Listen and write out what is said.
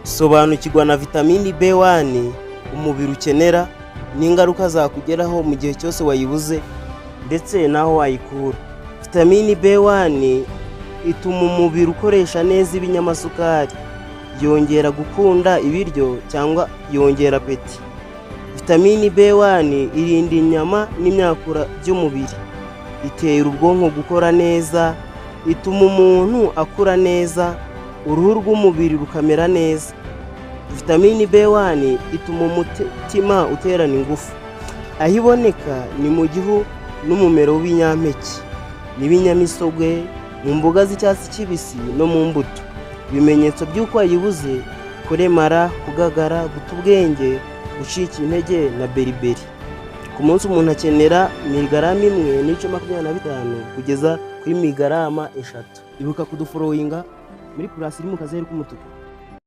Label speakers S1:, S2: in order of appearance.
S1: Sobanukirwa na vitamini B1 umubiri ukenera n'ingaruka zakugeraho mu gihe cyose wayibuze ndetse naho wayikura. Vitamini B1 ituma umubiri ukoresha neza ibinyamasukari, yongera gukunda ibiryo cyangwa yongera apeti. Vitamini B1 irinda inyama n'imyakura by'umubiri, itera ubwonko gukora neza, ituma umuntu akura neza, uruhu rw'umubiri rukamera neza. Vitamini B1 ituma umutima uterana ingufu. Aho iboneka ni mu gihu n'umumero w'ibinyampeke n'ibinyamisogwe, mu mboga z'icyatsi kibisi no mu mbuto. Ibimenyetso by'uko wayibuze: kuremara, kugagara, guta ubwenge, gucika intege na beriberi. Ku munsi umuntu akenera miligarama 1.25 kugeza kuri miligarama 3. Ibuka kuduforowinga muri plus iri mu kazeru k'umutuku.